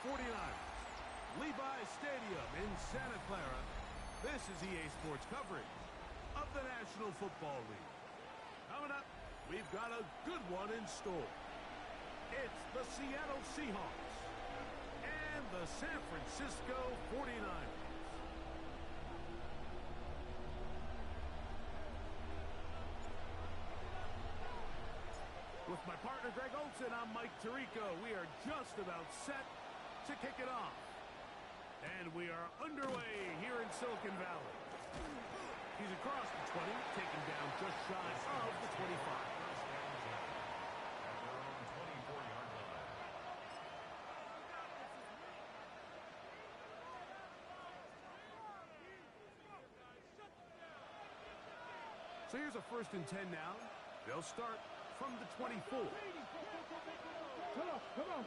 49ers. Levi's Stadium in Santa Clara. This is EA Sports coverage of the National Football League. Coming up, we've got a good one in store. It's the Seattle Seahawks and the San Francisco 49ers. With my partner Greg Olson, I'm Mike Tirico. We are just about set to kick it off. And we are underway here in Silicon Valley. He's across the 20, taken down just shy of the 25. So here's a 1st and 10 now. They'll start from the 24. Come on.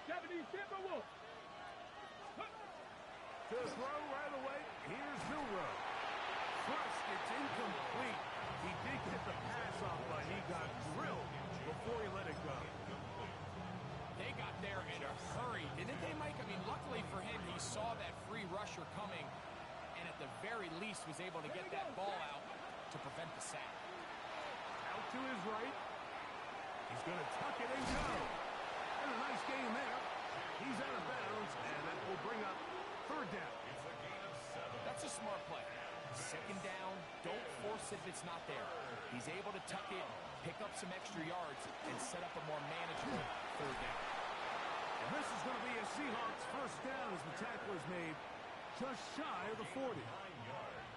Japanese Timberwolf. To throw right away, here's Milrow. First, it's incomplete. He did get the pass off, but he got drilled before he let it go. They got there in a hurry, didn't they, Mike? I mean, luckily for him, he saw that free rusher coming, and at the very least was able to get that ball out to prevent the sack. Out to his right. He's going to tuck it and go. And a nice game there. He's out of bounds, and that will bring up 3rd down. It's a gain of 7. That's a smart play. 2nd down, don't force it if it's not there. He's able to tuck it, pick up some extra yards, and set up a more manageable 3rd down. And this is going to be a Seahawks 1st down as the tackle is made just shy of the 40. 9 yards.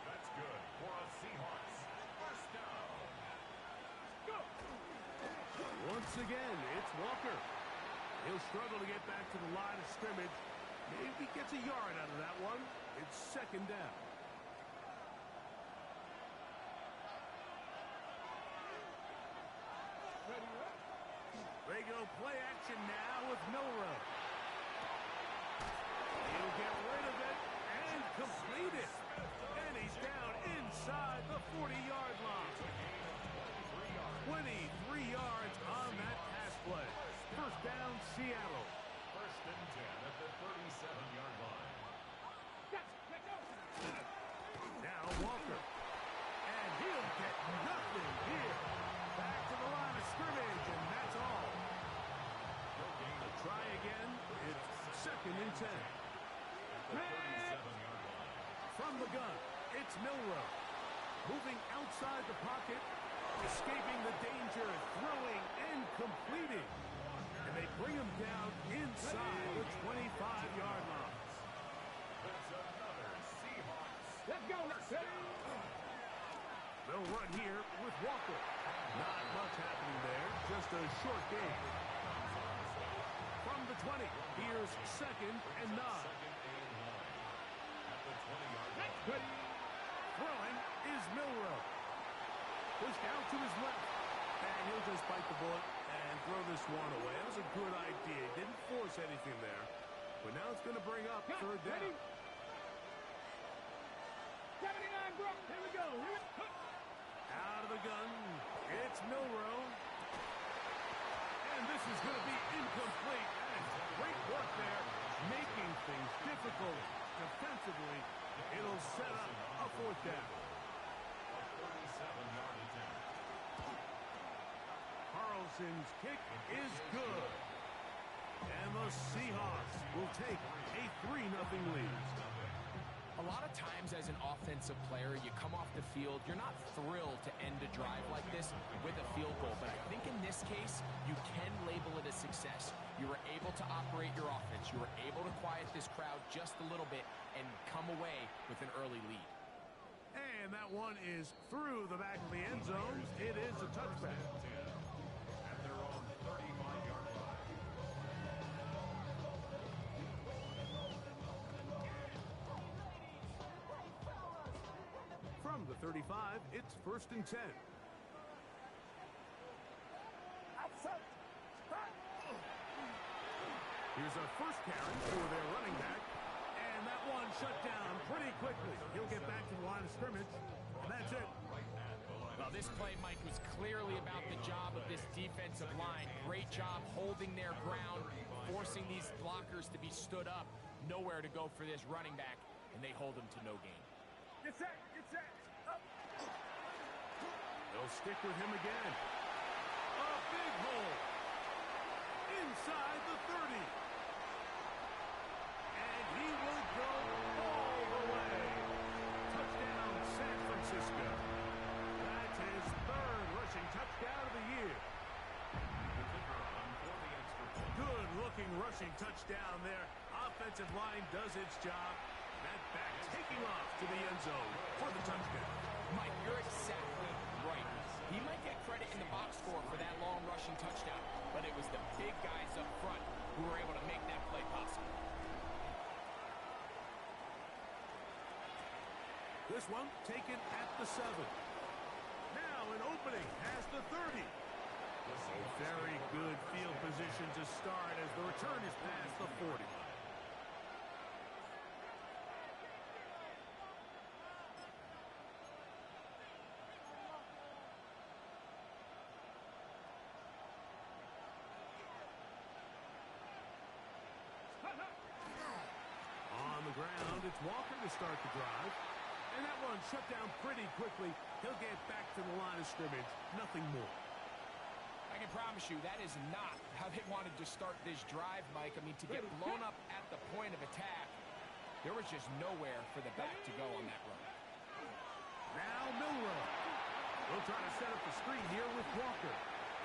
That's good for a Seahawks 1st down. Go. Once again, it's Walker. He'll struggle to get back to the line of scrimmage. Maybe gets a yard out of that one. It's 2nd down. They go play action now with Milrow. He'll get rid of it and complete it. And he's down inside the 40-yard line. 23 yards on that pass play. 1st down, Seattle. 1st and 10 at the 37-yard line. Now Walker. And he'll get nothing here. Back to the line of scrimmage, and that's all. Try again. It's 2nd and 10. At the 37-yard line. From the gun, it's Milrow. Moving outside the pocket, escaping the danger, throwing and completing. And they bring him down inside the 25-yard line. That's another Seahawks. Let's go. They'll run here with Walker. Not much happening there, just a short game. From the 20, here's 2nd and 9. 2nd and 9 at the 20-yard line. Throwing is Milrow. Pushed out to his left. And he'll just bite the bullet and throw this one away. That was a good idea. He didn't force anything there. But now it's going to bring up 3rd down. 79, bro. Here we go. Out of the gun, it's Milrow. And this is going to be incomplete. And great work there, making things difficult defensively. It'll set up a 4th down. A 37-yard attempt. Carlson's kick is good. And the Seahawks will take a 3-0 lead. A lot of times as an offensive player, you come off the field, you're not thrilled to end a drive like this with a field goal. But I think in this case, you can label it a success. You were able to operate your offense. You were able to quiet this crowd just a little bit and come away with an early lead. And that one is through the back of the end zone. It is a touchback. At their own 35-yard line. From the 35, it's 1st and 10. Here's a first carry for their running back. And that one shut down pretty quickly. He'll get back to the line of scrimmage. And that's it. The Well, this play, Mike, was clearly about the job of this defensive line. Great job holding their ground, forcing these blockers to be stood up. Nowhere to go for this running back, and they hold him to no gain. Get set, up. They'll stick with him again. A big hole. Inside the 30. And he will go all the way. Touchdown, San Francisco. That's his third rushing touchdown of the year. Good-looking rushing touchdown there. Offensive line does its job. That back taking off to the end zone for the touchdown. Mike, you're exactly right. He might get credit in the box score for that long rushing touchdown, but it was the big guys up front who were able to make that play possible. This one taken at the 7. Now an opening has the 30. A very good field position to start as the return is past the 40. On the ground, it's Walker to start the drive. And that one shut down pretty quickly. He'll get back to the line of scrimmage. Nothing more. I can promise you that is not how they wanted to start this drive, Mike. I mean, to get blown up at the point of attack, there was just nowhere for the back to go on that run. Now Milrow. They'll try to set up the screen here with Walker.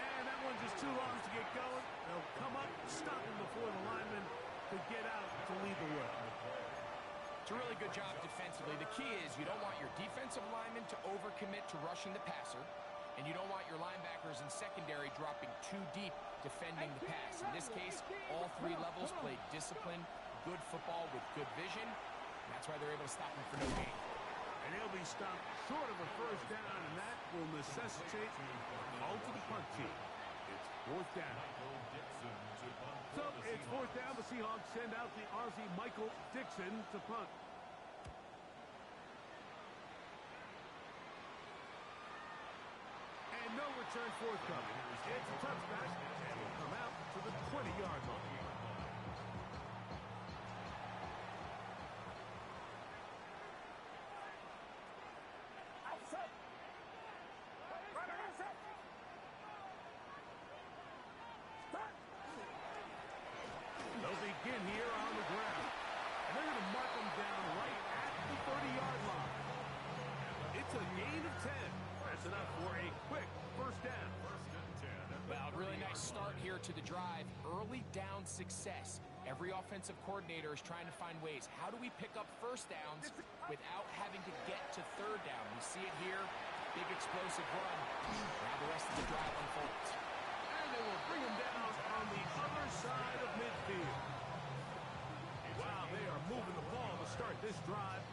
And that one's just too long to get going. They'll come up, stop him before the lineman to get out to lead the way. It's a really good job defensively. The key is you don't want your defensive lineman to overcommit to rushing the passer, and you don't want your linebackers in secondary dropping too deep defending the pass. In this case, all three levels played disciplined, good football with good vision. And that's why they're able to stop him for no gain. And he'll be stopped short of a first down, and that will necessitate a call to the punt team. It's fourth down. So it's fourth down. The Seahawks send out the Aussie Michael Dixon to punt. And no return forthcoming. It's a touchback, and will come out to the 20-yard line. They'll begin here on the ground. And they're going to mark them down right at the 30-yard line. It's a gain of 10. That's enough for a quick first down. Well, really nice start here to the drive. Early down success. Every offensive coordinator is trying to find ways. How do we pick up first downs without having to get to third down? We see it here. Big explosive run. Now the rest of the drive unfolds. And they will bring him down on the other side of midfield. Wow, they are moving the ball to start this drive.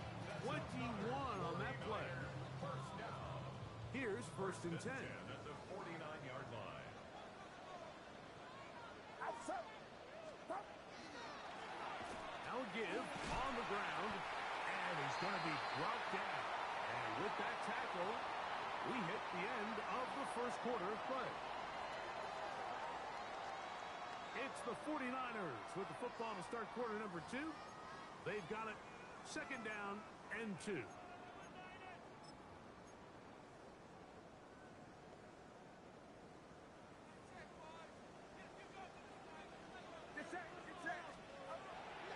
21 on that play. Here's first and 10. At the 49-yard line. Now give on the ground, and he's going to be brought down. And with that tackle, we hit the end of the first quarter of play. It's the 49ers with the football to start quarter number 2. They've got it second down and 2.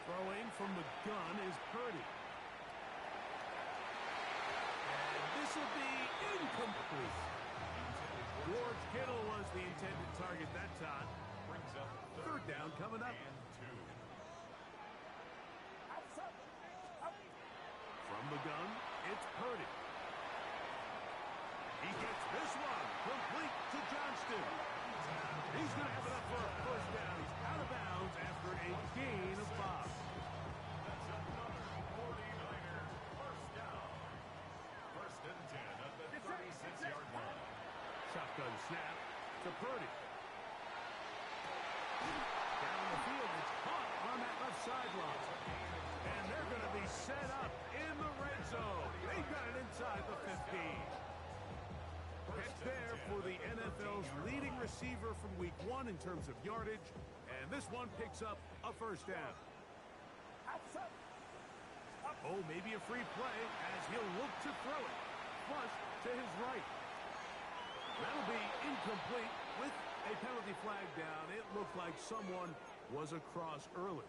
Throwing from the gun is Purdy. And this will be incomplete. George Kittle was the intended target that time. Brings up Third down coming up. and 2. From the gun, it's Purdy. He gets this one complete to Johnston. He's going to have it up for a first down. He's out of bounds after a gain of 5. That's another 49er first down. First and 10 at the 36-yard line. Shotgun snap to Purdy. Down the field, it's caught on that left sideline. And they're going to be set up in the red zone. They've got it inside the 15. Catch there for the NFL's leading receiver from week 1 in terms of yardage. And this one picks up a first down. Oh, maybe a free play as he'll look to throw it. Flush to his right. That'll be incomplete with a penalty flag down. It looked like someone was across early.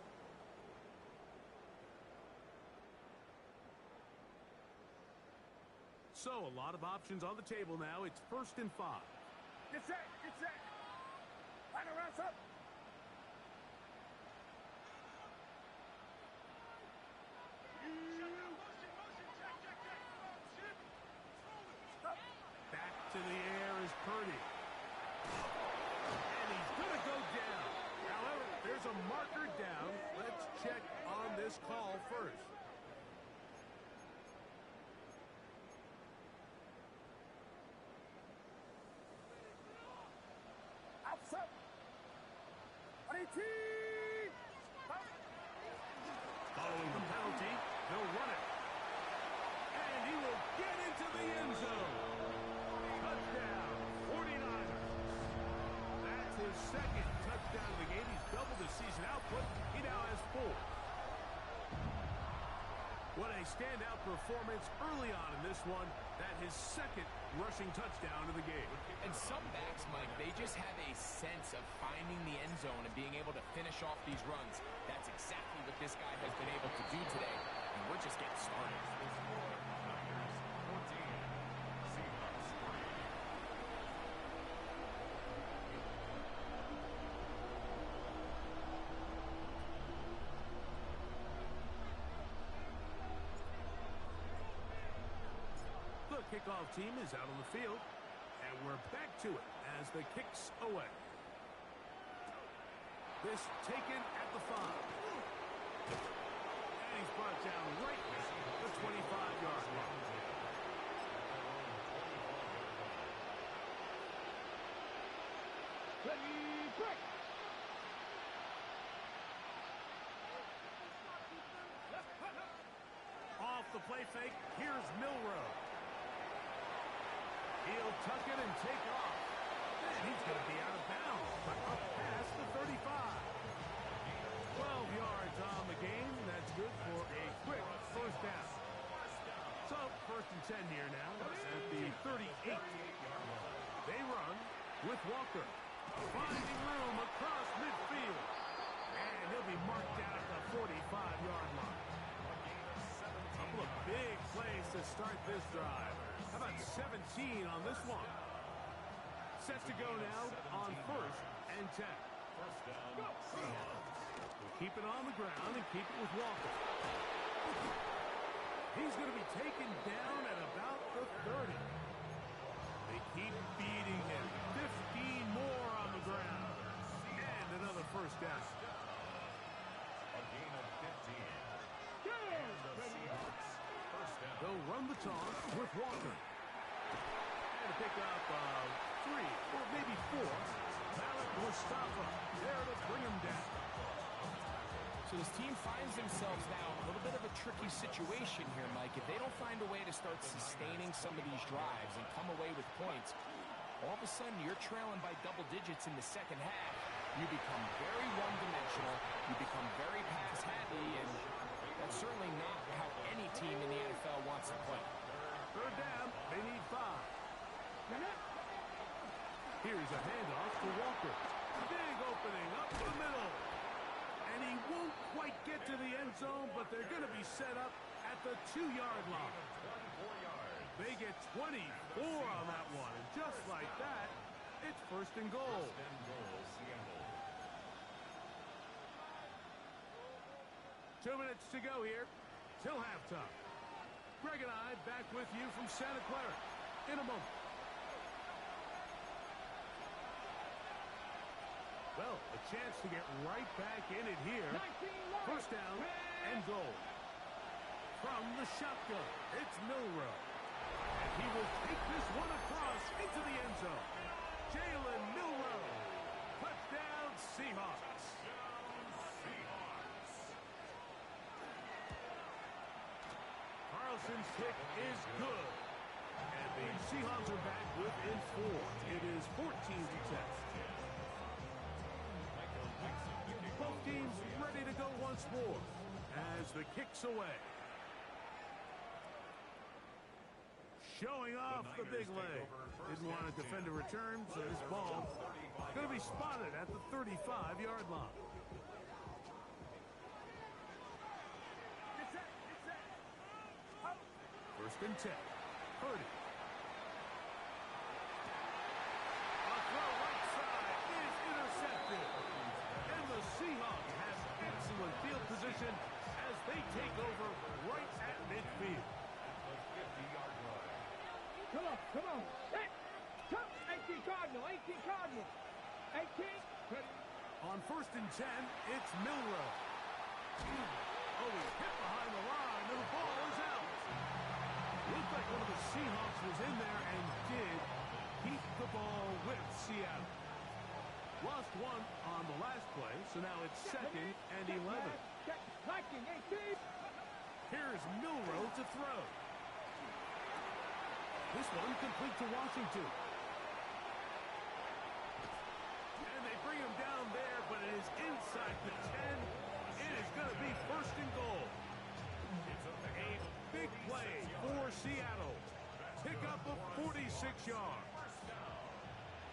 So a lot of options on the table now. It's 1st and 5. Get set, get set. Line around up. Back to the air is Purdy. And he's going to go down. However, there's a marker down. Let's check on this call first. Outside. Following the penalty, they'll run it. And he will get into the end zone. Touchdown, 49ers. That's his second touchdown of the game. He's doubled his season output. He now has 4. What a standout performance early on in this one. That his second rushing touchdown of the game. And some backs, Mike, they just have a sense of finding the end zone and being able to finish off these runs. That's exactly what this guy has been able to do today. And we're just getting started. The kickoff team is out on the field, and we're back to it as the kick's away. This taken at the 5. And he's brought down right at the 25-yard line. Ready, break. Off the play fake, here's Milrow. He'll tuck it and take off. And he's going to be out of bounds, but up past the 35. 12 yards on the game. That's good for a quick first down. So, 1st and 10 here now at the 38. They run with Walker. Finding room across midfield. And he'll be marked down at the 45-yard line. A couple of big plays to start this drive. How about 17 on this one? Set to go now on 1st and 10. We'll keep it on the ground and keep it with Walker. He's going to be taken down at about the 30. They keep beating him. 15 more on the ground. And another first down. A gain of 15. And the Seahawks. First down. They'll run the toss with Walker. And to pick up 3 or maybe 4. Malik Mustafa there to bring him down. So this team finds themselves now in a little bit of a tricky situation here, Mike. If they don't find a way to start sustaining some of these drives and come away with points, all of a sudden you're trailing by double digits in the second half. You become very one-dimensional. You become very pass-happy, and that's certainly not how any team in the NFL wants to play. 3rd down, they need 5. Here's a handoff to Walker. Big opening up the middle. And he won't quite get to the end zone, but they're going to be set up at the 2-yard line. 24 yards. They get 24 on that one. And just like that, it's 1st and goal. First and goal, Seattle. 2 minutes to go here till halftime. Greg and I back with you from Santa Clara in a moment. Well, a chance to get right back in it here. 1st down and goal. From the shotgun, it's Milrow. And he will take this one across into the end zone. Jalen Milrow. Touchdown, Seahawks. Carlson's kick is good. And The Seahawks are back within 4. It is 14-10. Both teams ready to go once more as the kick's away. Showing off the big leg. Didn't want to defend a return, so this ball going to be spotted at the 35-yard line. First and 10. Purdy. A throw right side is intercepted. And the Seahawks have excellent field position as they take over right at midfield. Come on, come on. Hey, come. 18 Cardinal, 18 Cardinal. 18. On first and 10, it's Milroe. Oh, he's hit behind the line, and the ball is out. Looked like one of the Seahawks was in there and did keep the ball with Seattle. Lost one on the last play, so now it's second and 11. Here's Milroe to throw. This one complete to Washington. And they bring him down there, but it is inside the 10. It is going to be first and goal. A big play for Seattle. Pick up of 46 yards.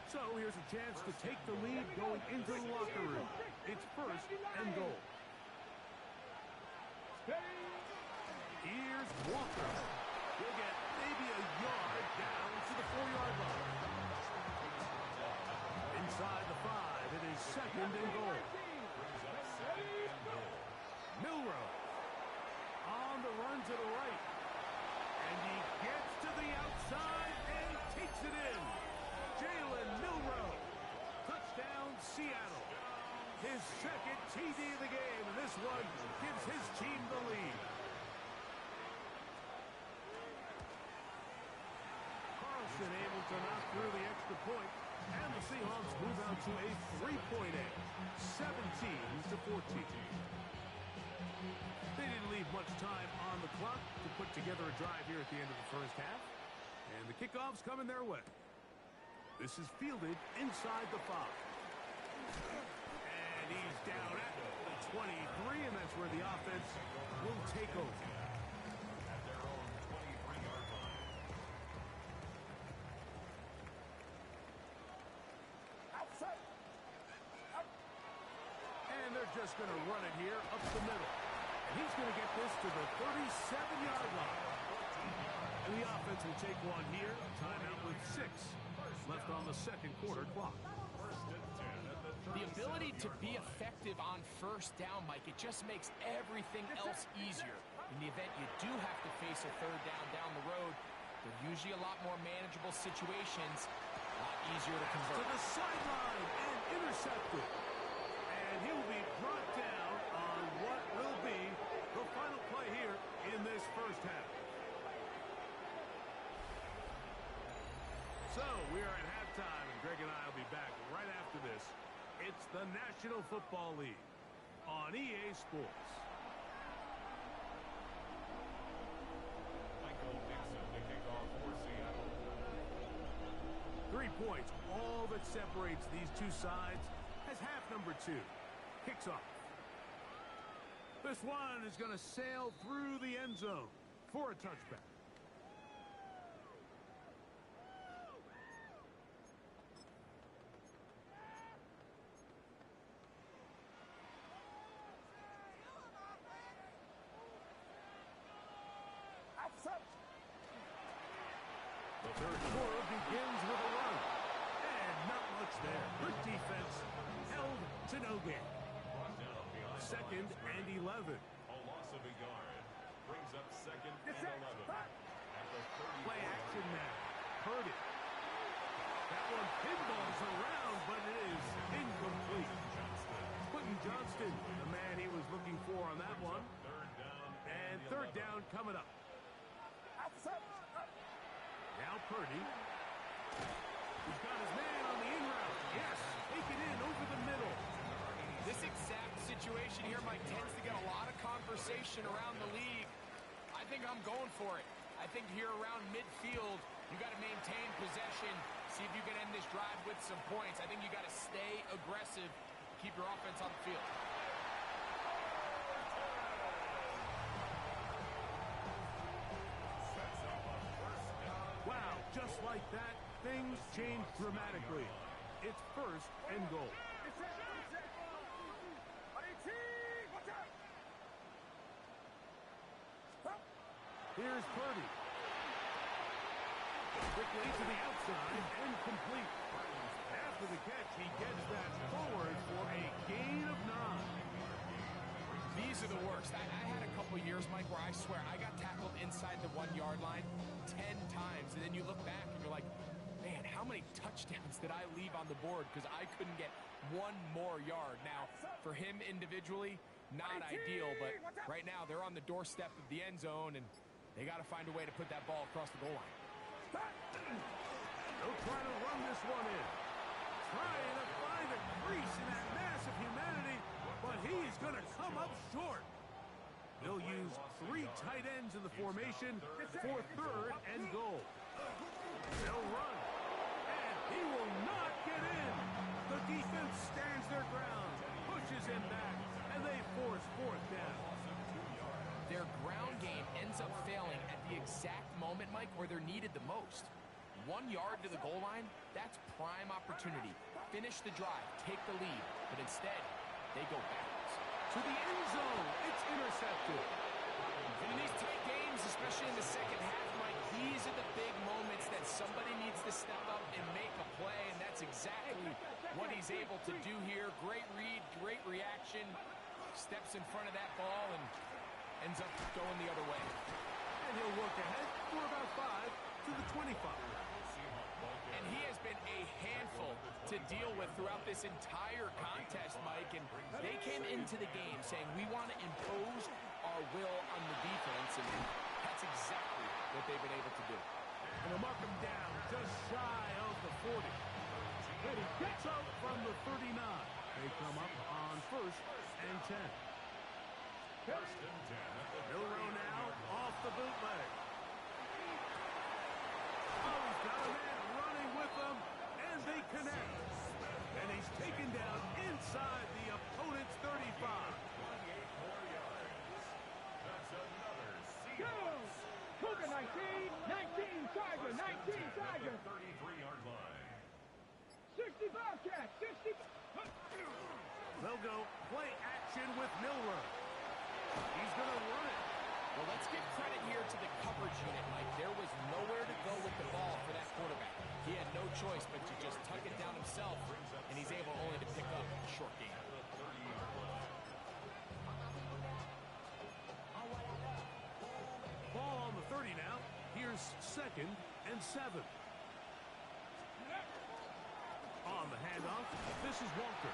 So here's a chance to take the lead going into the locker room. It's first and goal. Here's Walker. He'll get maybe a yard down to the 4-yard line. Inside the 5, it is second and goal. Milroe on the run to the right. And he gets to the outside and takes it in. Jalen Milroe. Touchdown, Seattle. His second TD of the game, and this one gives his team the lead. Carlson able to knock through the extra point, and the Seahawks move out to a 3-point edge, 17-14. They didn't leave much time on the clock to put together a drive here at the end of the first half, and the kickoff's coming their way. This is fielded inside the 5. And he's down at the 23, and that's where the offense will take over. At their own 23-yard line. Outside. And they're just going to run it here up the middle. And he's going to get this to the 37-yard line. And the offense will take one here. Timeout with 6 left on the second quarter clock. The ability to be effective on first down, Mike, it just makes everything else easier. In the event you do have to face a third down the road, they're usually a lot more manageable situations, a lot easier to convert. To the sideline and intercepted. And he'll be brought down on what will be the final play here in this first half. So we are at halftime, and Greg and I will be back right after this. It's the National Football League on EA Sports. Michael Dixon to kick off for Seattle. 3 points, all that separates these two sides as half number 2 kicks off. This one is going to sail through the end zone for a touchback. The third quarter begins with a run. And not much there. Good defense held to no gain. Second and 11. A loss of a yard brings up second and 11. At the 30. Play action now. Purdy. That one pinballs around, but it is incomplete. Quentin Johnston, the man he was looking for on that one. And third down coming up. Now Purdy. He's got his man on the in route. Yes, take it in over the middle. This exact situation here, Mike, tends to get a lot of conversation around the league. I think I'm going for it. I think here around midfield, You got to maintain possession, see if you can end this drive with some points. I think you got to stay aggressive, keep your offense on the field. Wow, just like that, things change dramatically. It's first and goal. Here's Purdy. Quickly to the outside and complete. After the catch, he gets that forward for a gain of 9. These are the worst. I had a couple years, Mike, where I swear I got tackled inside the 1-yard line 10 times, and then you look back and you're like, man, how many touchdowns did I leave on the board because I couldn't get one more yard? Now, for him individually, not ideal, but right now they're on the doorstep of the end zone, and they got to find a way to put that ball across the goal line. They'll try to run this one in. Trying to find a crease in that mass of humanity, but he's going to come up short. They'll use 3 tight ends in the formation for third and goal. They'll run, and he will not get in. The defense stands their ground, pushes him back, and they force fourth down. Their ground game ends up failing at the exact moment, Mike, where they're needed the most. 1 yard to the goal line, that's prime opportunity. Finish the drive, take the lead, but instead, they go backwards. To the end zone, it's intercepted. In these tight games, especially in the second half, Mike, these are the big moments that somebody needs to step up and make a play, and that's exactly what he's able to do here. Great read, great reaction, steps in front of that ball, and ends up going the other way. And he'll work ahead for about 5 to the 25. And he has been a handful to deal with throughout this entire contest, Mike. And they came into the game saying, we want to impose our will on the defense. And that's exactly what they've been able to do. And they'll mark him down just shy of the 40. But he gets up from the 39. They come up on first and 10. First and 10. Milrow now off the bootleg. Oh, he's got a man running with them, and they connect. And he's taken down inside the opponent's 35. 28 more yards. That's another Seahawks. Cougar 19, 19 Tiger, 19 Tiger. 33-yard line. 60 Bobcat, 60. They'll go play action with Milrow. He's going to run it. Well, let's give credit here to the coverage unit, Mike. There was nowhere to go with the ball for that quarterback. He had no choice but to just tuck it down himself, and he's able only to pick up a short gain. Ball on the 30 now. Here's second and 7. On the handoff, this is Walker.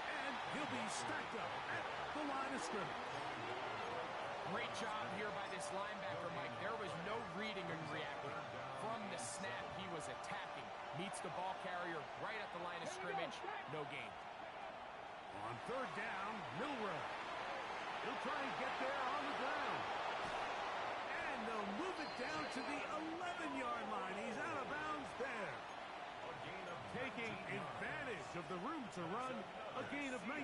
And he'll be stacked up at the line of scrimmage. Great job here by this linebacker, Mike. There was no reading and reacting. From the snap, he was attacking. Meets the ball carrier right at the line of scrimmage. No gain. On third down, Milrow. He'll try and get there on the ground. And they'll move it down to the 11-yard line. He's out of bounds there. Taking advantage of the room to run. A gain of 19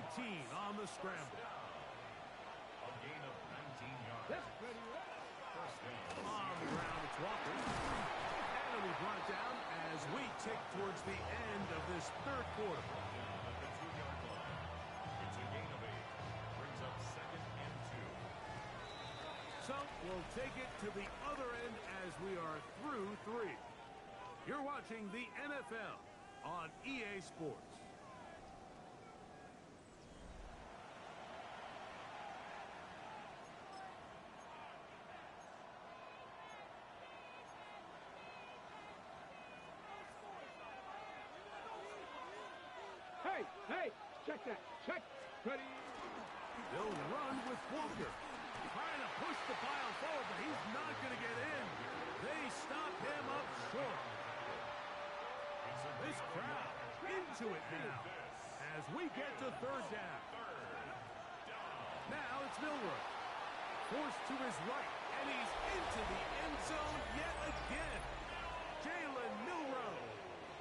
on the scramble. A gain of 19 yards. That's pretty right. First down. On the ground, it's Walker. And it'll be brought down as we tick towards the end of this third quarter. At the 2-yard line. It's a gain of 8. Brings up second and 2. So we'll take it to the other end as we are through 3. You're watching the NFL on EA Sports. Hey, check that. Check. Ready. They'll run with Walker. Trying to push the pile forward, but he's not going to get in. They stop him up short. This crowd into it now as we get to third down. Now it's Milrow. Forced to his right, and he's into the end zone yet again. Jalen Milroe.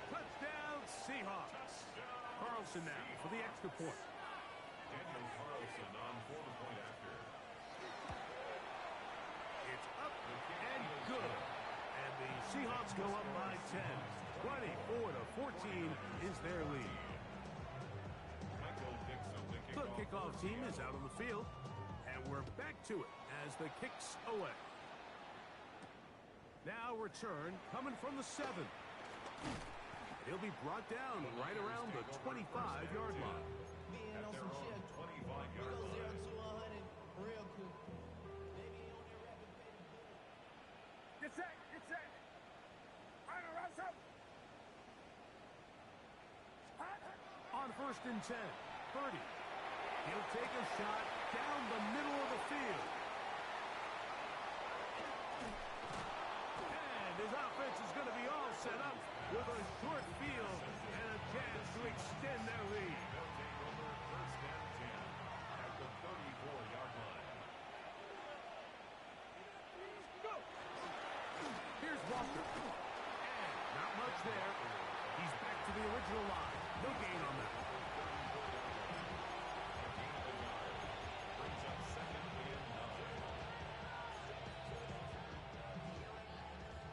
Touchdown, Seahawks. Carlson now for the extra point. Daniel Carlson on for the point after. It's up and good. And the Seahawks go up by 10. 24-14 is their lead. Michael Dixon, The kickoff team is out on the field. And we're back to it as the kick's away. Now return coming from the 7. He'll be brought down right around the 25-yard line. At their own 25-yard line. Get set, get set. I'm around some. On 1st and 10, Purdy. He'll take a shot down the middle of the field. And his offense is going to be all set up with a short field and a chance to extend their lead. They'll take over 1st and 10 at the 34-yard line. Go. Here's Walker. And not much there. He's back to the original line. No gain on that. Brings up 2nd and 9.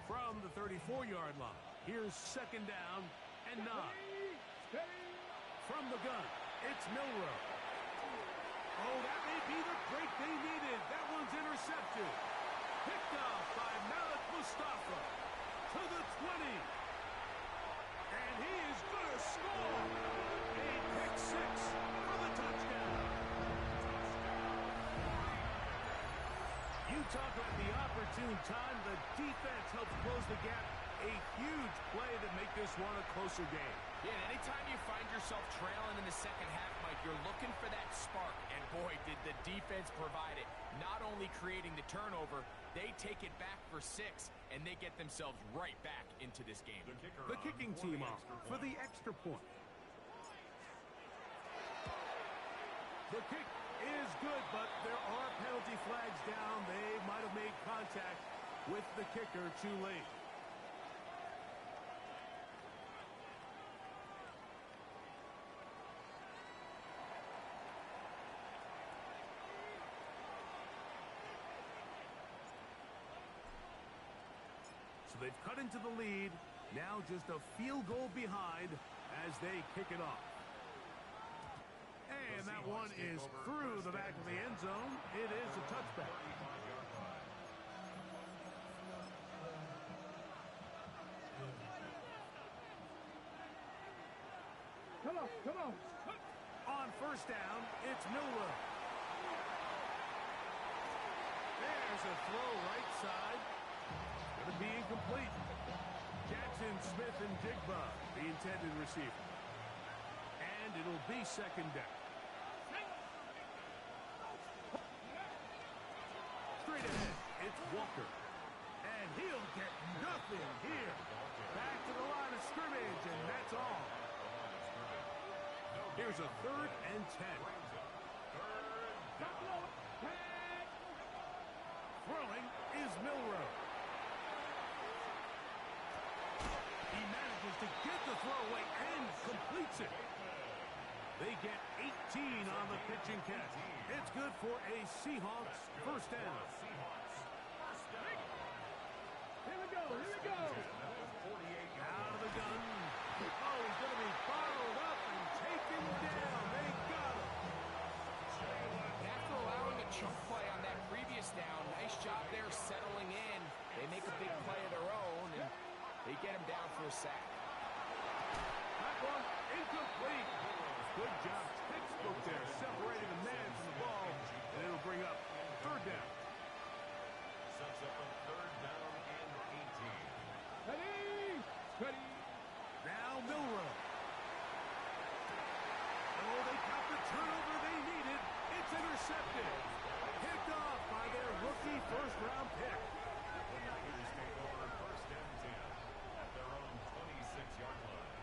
From the 34-yard line, here's 2nd down and 9. From the gun, it's Milroe. Oh, that may be the break they needed. That one's intercepted. Picked off by Malik Mustafa to the 20. And he is going to score. A pick 6 for the touchdown. You talk about the opportune time. The defense helps close the gap. A huge play to make this one a closer game. Yeah, and anytime you find yourself trailing in the second half, Mike, you're looking for that spark. And boy, did the defense provide it. Not only creating the turnover, they take it back for 6, and they get themselves right back into this game. The kicking team off for the extra point. The kick is good, but there are penalty flags down. They might have made contact with the kicker too late. So they've cut into the lead. Now just a field goal behind as they kick it off. And that one is through the back of the end zone. It is a touchback. Come on, come on. On 1st down, it's Milroe. There's a throw right side. Going to be incomplete. Jackson, Smith, and Jigba, the intended receiver. And it'll be 2nd down. Straight ahead, it's Walker. And he'll get nothing here. Back to the line of scrimmage, and that's all. Here's a 3rd and 10. Throwing is Milroe. He manages to get the throw away and completes it. They get 18 on the pitch and catch. It's good for a Seahawks 1st down. Here we go, here we go. Out of the gun. Oh, he's going to be followed up and taken down. They got him. And after allowing a chunk play on that previous down, nice job there settling in. They make a big play of their own, and they get him down for a sack. That one incomplete. Good job. Textbook there, separating the man from the ball, and it'll bring up 3rd down. Sets up a 3rd down and 18. Ready, ready. Now Milroe. Oh, they got the turnover they needed. It's intercepted. Picked off by their rookie 1st-round pick. The Tigers take over 1st and 10 at their own 26-yard line.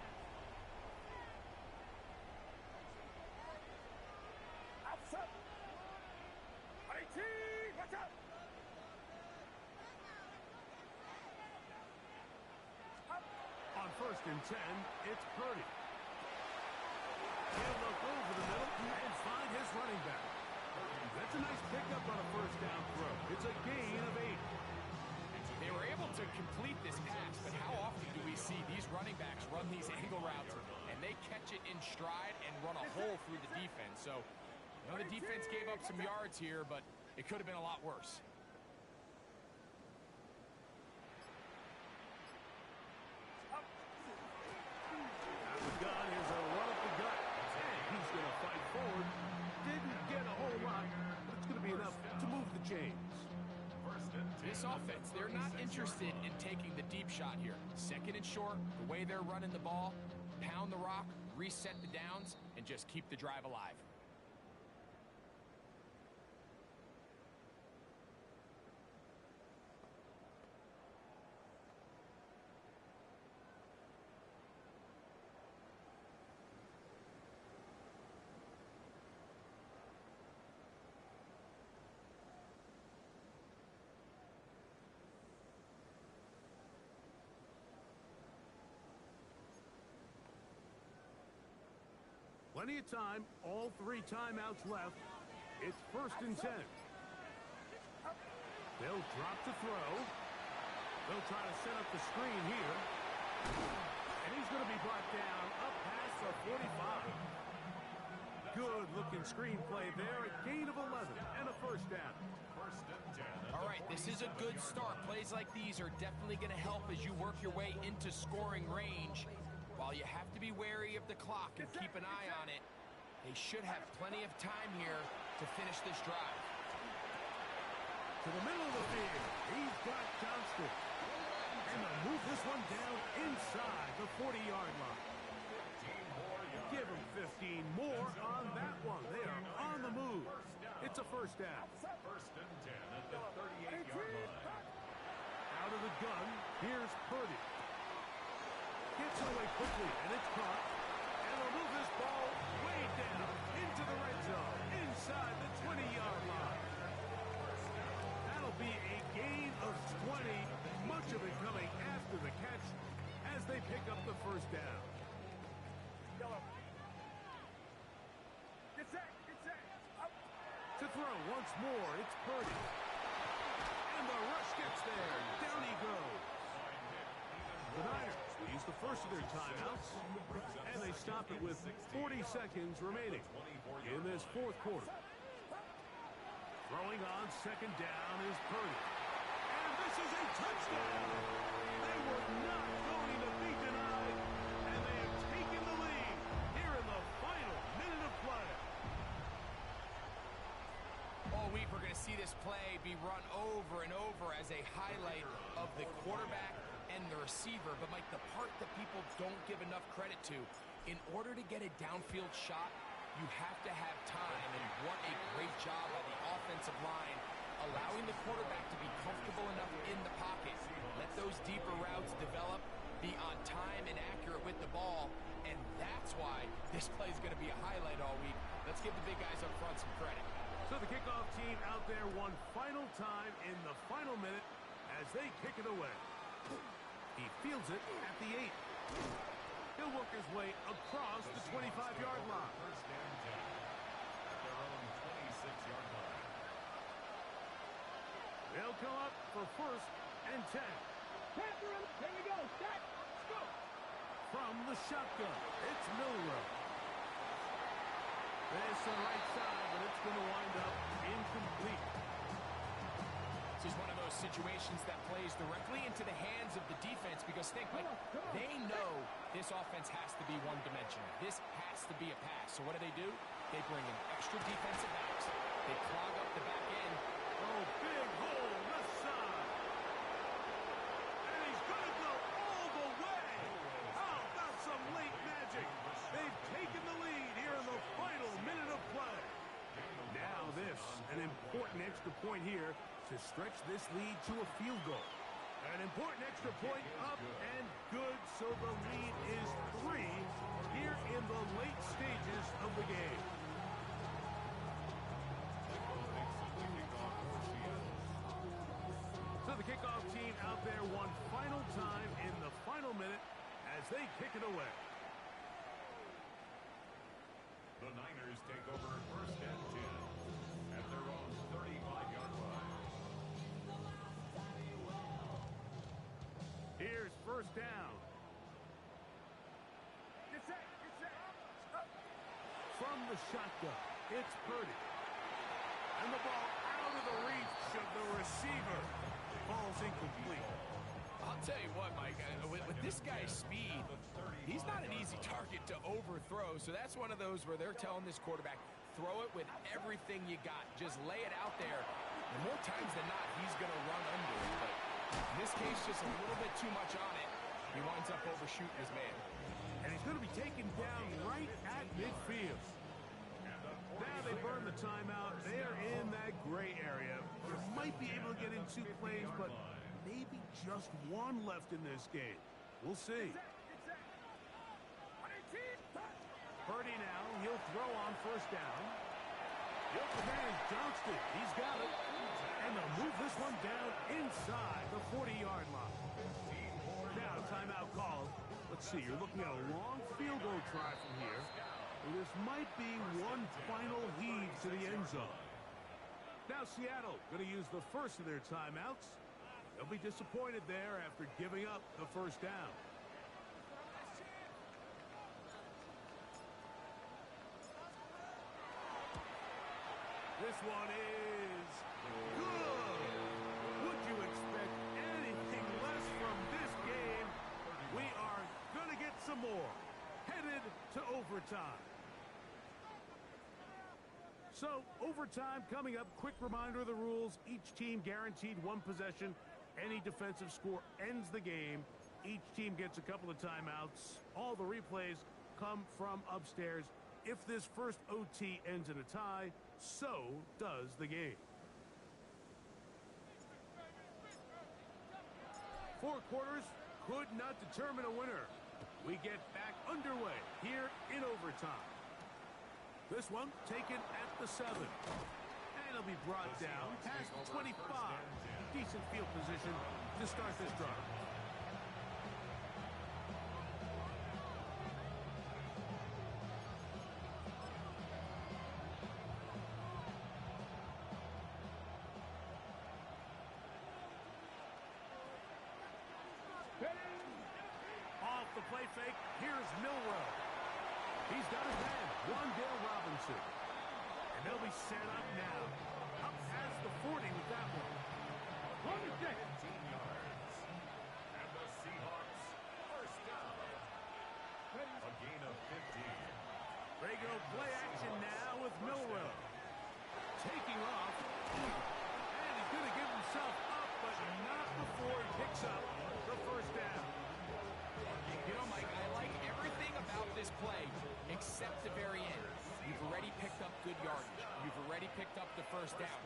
Outside. 18, watch out. and 10. It's Purdy. He'll look over the middle and find his running back. That's a nice pickup on a first down throw. It's a gain of 8. They were able to complete this pass, but how often do we see these running backs run these angle routes and they catch it in stride and run a hole through the defense? So, the defense gave up some yards here, but it could have been a lot worse. Out the gun, here's a run up the gut. And he's going to fight forward. Didn't get a whole lot, but it's going to be enough to move the chains. This offense, they're not interested in taking the deep shot here. Second and short, the way they're running the ball, pound the rock, reset the downs, and just keep the drive alive. Plenty of time, all 3 timeouts left. It's first and 10. They'll drop the throw. They'll try to set up the screen here. And he's going to be brought down up past the 45. Good looking screenplay there. A gain of 11 and a first down. All right, this is a good start. Plays like these are definitely going to help as you work your way into scoring range. While you have to be wary of the clock and keep an eye on it, they should have plenty of time here to finish this drive. To the middle of the field, he's got Johnston. And they'll move this one down inside the 40-yard line. Give him 15 more on that one. They are on the move. It's a first down. First and 10 at the 38-yard line. Out of the gun, here's Purdy. Gets away quickly, and it's caught. And they'll move this ball way down into the red zone, inside the 20-yard line. That'll be a gain of 20, much of it coming after the catch as they pick up the first down. Get set, up. To throw once more, it's Purdy. And the rush gets there. Down he goes. The Niners use the first of their timeouts, and they stop it with 40 seconds remaining in this fourth quarter. Throwing on second down is Purdy. And this is a touchdown. They were not going to be denied, and they have taken the lead here in the final minute of play. All week we're going to see this play be run over and over as a highlight of the quarterback and the receiver. But Mike, the part that people don't give enough credit to, in order to get a downfield shot, you have to have time. And what a great job by the offensive line, allowing the quarterback to be comfortable enough in the pocket. Let those deeper routes develop, be on time and accurate with the ball. And that's why this play is going to be a highlight all week. Let's give the big guys up front some credit. So the kickoff team out there one final time in the final minute as they kick it away. He fields it at the 8. He'll work his way across the 25-yard line. First and 10 at their own 26-yard line. They'll come up for first and 10. Panther him. Here we go. Set. Go. From the shotgun, it's Milrow. There's the right side, but it's going to wind up incomplete. This is one of those situations that plays directly into the hands of the defense because think, like, they know this offense has to be one-dimensional. This has to be a pass. So what do? They bring in extra defensive backs. They clog up the back end. Oh, big hole left side. And he's going to go all the way. How about some late magic? They've taken the lead here in the final minute of play. Now this, an important extra point here to stretch this lead to a field goal. An important extra point up and good, so the lead is 3 here in the late stages of the game. So the kickoff team out there one final time in the final minute as as they kick it away. The Niners take over first and 10 at their own 35-yard line. Here's first down. Get set. From the shotgun, it's Purdy. And the ball out of the reach of the receiver. Ball's incomplete. I'll tell you what, Mike, with this guy's speed, he's not an easy target to overthrow. So that's one of those where they're telling this quarterback, throw it with everything you got. Just lay it out there. And more times than not, he's going to run under it. But in this case, just a little bit too much on it. He winds up overshooting his man. And he's going to be taken down right at midfield. Now they burn the timeout. They are in that gray area. They might be able to get in 2 plays, but maybe just one left in this game. We'll see. Purdy now. He'll throw on first down. The open man is Johnston. He's got it. And they'll move this one down inside the 40-yard line. Now timeout called. Let's see. You're looking at a long field goal try from here. This might be one final heave to the end zone. Now Seattle going to use the first of their timeouts. They'll be disappointed there after giving up the first down. This one is good. Would you expect anything less from this game? We are going to get some more. Headed to overtime. So, overtime coming up. Quick reminder of the rules. Each team guaranteed 1 possession. Any defensive score ends the game. Each team gets a couple of timeouts. All the replays come from upstairs. If this first OT ends in a tie, so does the game. 4 quarters could not determine a winner. We get back underway here in overtime. This one taken at the 7. And it'll be brought down past the 25. Decent field position to start this drive. Off the play fake, here's Milrow. He's got his man, Wandale Robinson. And they'll be set up now. Up past the 40 with that one. 15 yards. And the Seahawks first down. A gain of 15. They go play action now with Milrow. Taking off. And he's going to give himself up, but not before he picks up the first down. You know, Mike, I like everything about this play except the very end. You've already picked up good yardage. You've already picked up the first down.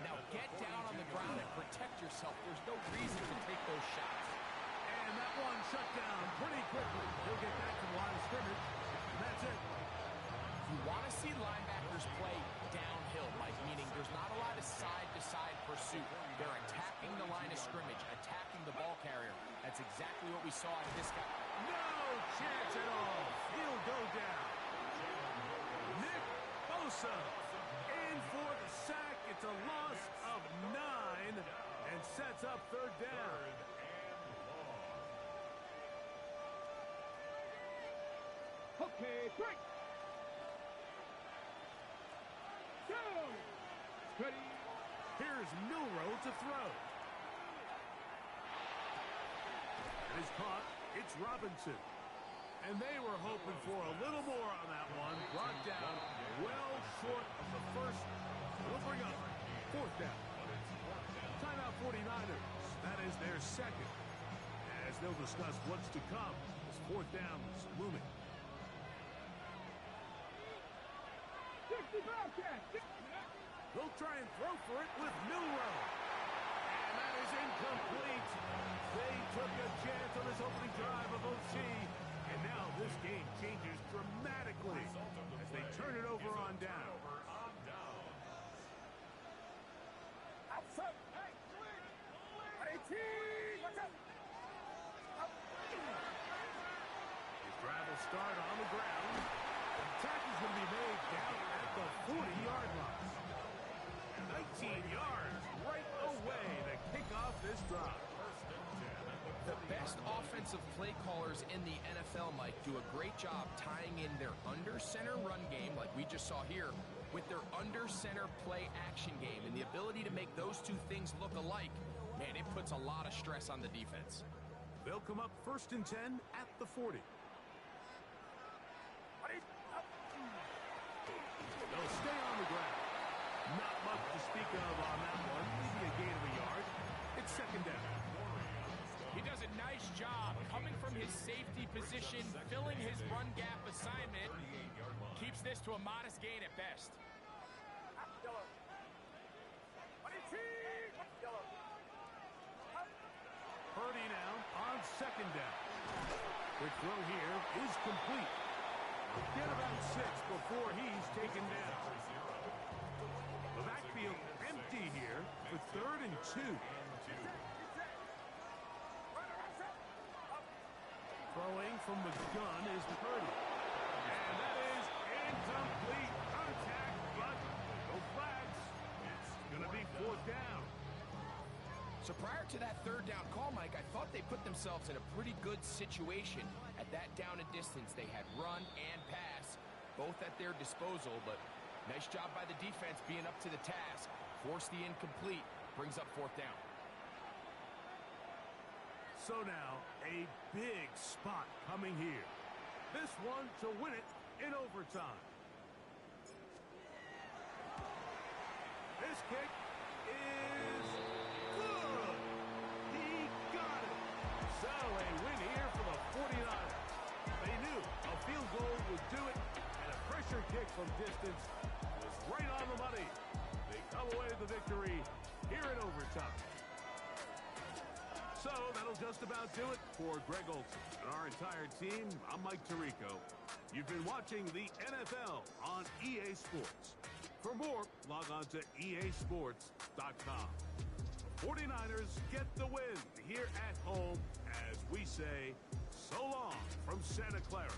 Now get down on the ground and protect yourself. There's no reason to take those shots. And that one shut down pretty quickly. He'll get back to the line of scrimmage. And that's it. You want to see linebackers play downhill, Mike, meaning there's not a lot of side-to-side pursuit. They're attacking the line of scrimmage, attacking the ball carrier. That's exactly what we saw out of this guy. No chance at all. He'll go down. Nick Bosa in for the sack. It's a loss of 9 and sets up third down. Okay, break. Down. Ready. Here's Milrow to throw. It is caught. It's Robinson. And they were hoping for a little more on that one. Brought down well short of the first. We'll bring up fourth down. Timeout 49ers. That is their second. As they'll discuss what's to come as fourth down is looming. 60 Bobcat. They'll try and throw for it with Milrow. And that is incomplete. They took a chance on this opening drive of OT. And now this game changes dramatically as they turn it over on down. Outside. Hey, 18. Watch out. start on the ground. The attack is going to be made down at the 40-yard line. 19 yards right away to kick off this drive. The best offensive play callers in the NFL, Mike, do a great job tying in their under-center run game, like we just saw here, with their under-center play action game. And the ability to make those two things look alike, man, it puts a lot of stress on the defense. They'll come up 1st and 10 at the 40. They'll stay on the ground. Not much to speak of on that one. Maybe a gain of a yard. It's 2nd down. He does a nice job coming from his safety position, filling his run gap assignment. Keeps this to a modest gain at best. Purdy now on 2nd down. Quick throw here is complete. Get about 6 before he's taken down. The backfield empty here for 3rd and 2. Throwing from the gun is Purdy. And that is incomplete. Contact, but no flags. It's going to be 4th down. So prior to that 3rd down call, Mike, I thought they put themselves in a pretty good situation at that down and distance. They had run and pass, both at their disposal, but nice job by the defense being up to the task. Force the incomplete, brings up 4th down. So now, a big spot coming here. This one to win it in overtime. This kick is good. He got it. So a win here for the 49ers. They knew a field goal would do it, and a pressure kick from distance was right on the money. They come away with the victory here in overtime. So that'll just about do it for Greg Olsen and our entire team. I'm Mike Tirico. You've been watching the NFL on EA Sports. For more, log on to easports.com. The 49ers get the win here at home as we say so long from Santa Clara.